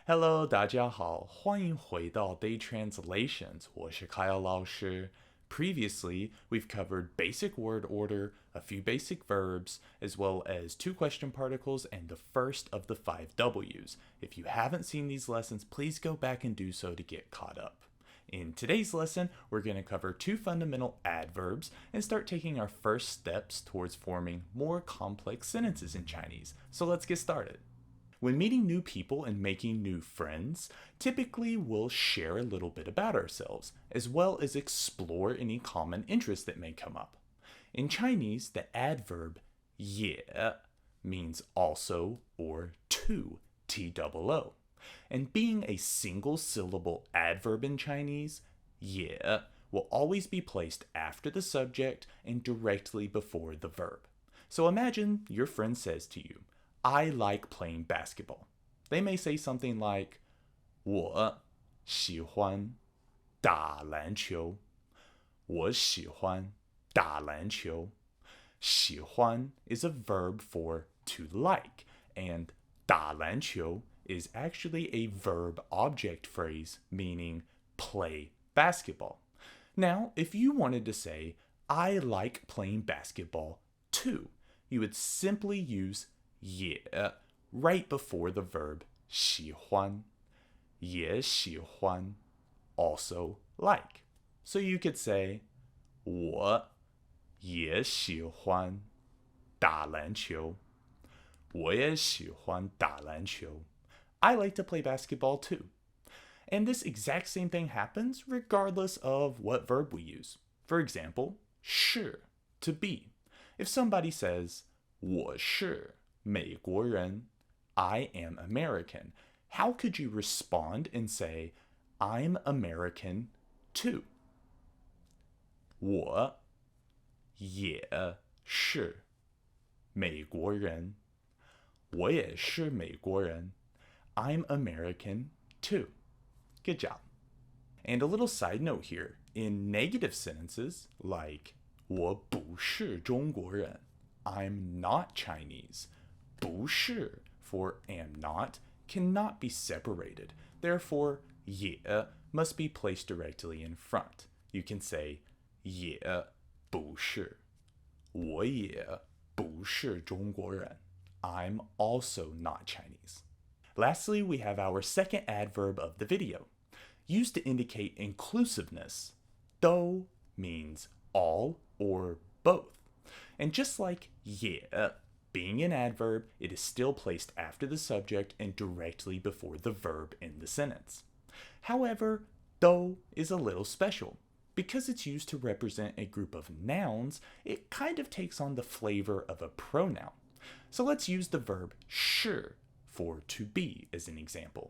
Hello，大家好，欢迎回到 Day Translations. 我是 Kyle Laoshi. Previously, we've covered basic word order, a few basic verbs, as well as two question particles and the first of the 5Ws. If you haven't seen these lessons, please go back and do so to get caught up. In today's lesson, we're going to cover two fundamental adverbs and start taking our first steps towards forming more complex sentences in Chinese. So let's get started. When meeting new people and making new friends, typically we'll share a little bit about ourselves, as well as explore any common interests that may come up. In Chinese, the adverb ye means also or to, T-O-O. And being a single syllable adverb in Chinese, ye will always be placed after the subject and directly before the verb. So imagine your friend says to you, I like playing basketball. They may say something like, 我喜欢打篮球. 我喜欢打篮球. 喜欢 is a verb for to like, and 打篮球 is actually a verb object phrase meaning play basketball. Now, if you wanted to say, I like playing basketball too, you would simply use 也 right before the verb 喜欢. 也喜欢 also like. So you could say 我也喜欢打篮球. 我也喜欢打篮球. I like to play basketball too. And this exact same thing happens regardless of what verb we use. For example, 是 to be. If somebody says 我是美国人, I am American, how could you respond and say, I'm American too? 我也是美国人. 我也是美国人. I'm American too. Good job. And a little side note here, in negative sentences like 我不是中国人, I'm not Chinese, 不是 for am not cannot be separated. Therefore, 也 must be placed directly in front. You can say 也不是. 我也不是中国人. I'm also not Chinese. Lastly, we have our second adverb of the video. Used to indicate inclusiveness, 都 means all or both. And just like 也 being an adverb, it is still placed after the subject and directly before the verb in the sentence. However, 都 is a little special. Because it's used to represent a group of nouns, it kind of takes on the flavor of a pronoun. So let's use the verb 是 for to be as an example.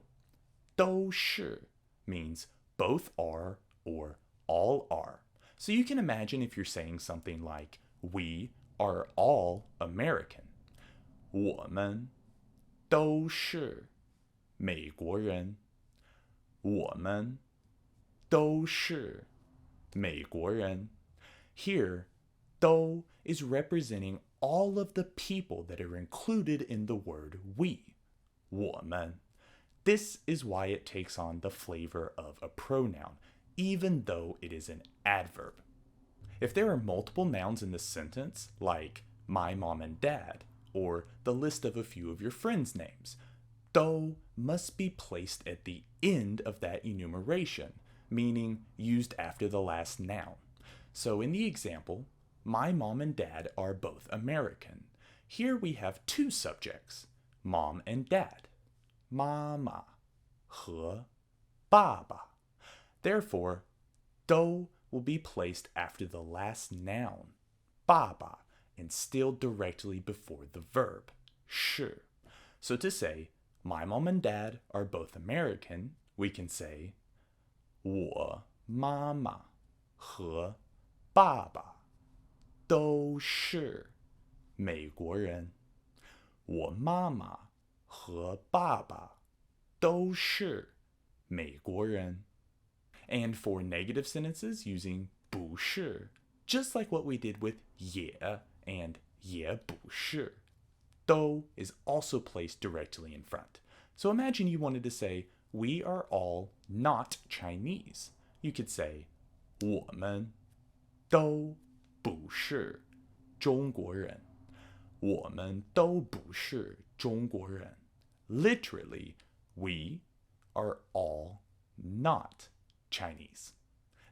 都是 means both are or all are. So you can imagine if you're saying something like, we are all American. 我们都是美国人. 我们都是美国人. Here, 都 is representing all of the people that are included in the word we. 我们. This is why it takes on the flavor of a pronoun, even though it is an adverb. If there are multiple nouns in the sentence, like my mom and dad, or the list of a few of your friends' names, 都 must be placed at the end of that enumeration, meaning used after the last noun. So in the example, my mom and dad are both American. Here we have two subjects, mom and dad. 妈妈和爸爸. Therefore, 都 will be placed after the last noun, 爸爸, and still directly before the verb, 是. So to say, my mom and dad are both American, we can say, 我妈妈和爸爸都是美国人. 我妈妈和爸爸都是美国人. And for negative sentences using 不是, just like what we did with 也 and 也不是, 都 is also placed directly in front. So imagine you wanted to say, we are all not Chinese. You could say, 我们都不是中国人。我们都不是中国人。Literally, we are all not Chinese.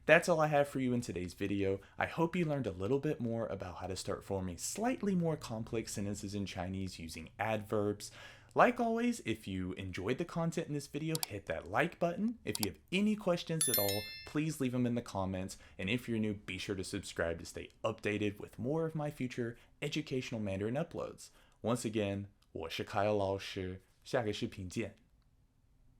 That's all I have for you in today's video. I hope you learned a little bit more about how to start forming slightly more complex sentences in Chinese using adverbs. Like always, if you enjoyed the content in this video, hit that like button. If you have any questions at all, please leave them in the comments. And if you're new, be sure to subscribe to stay updated with more of my future educational Mandarin uploads. Once again, 我是 Kyle Laoshi，下个视频见。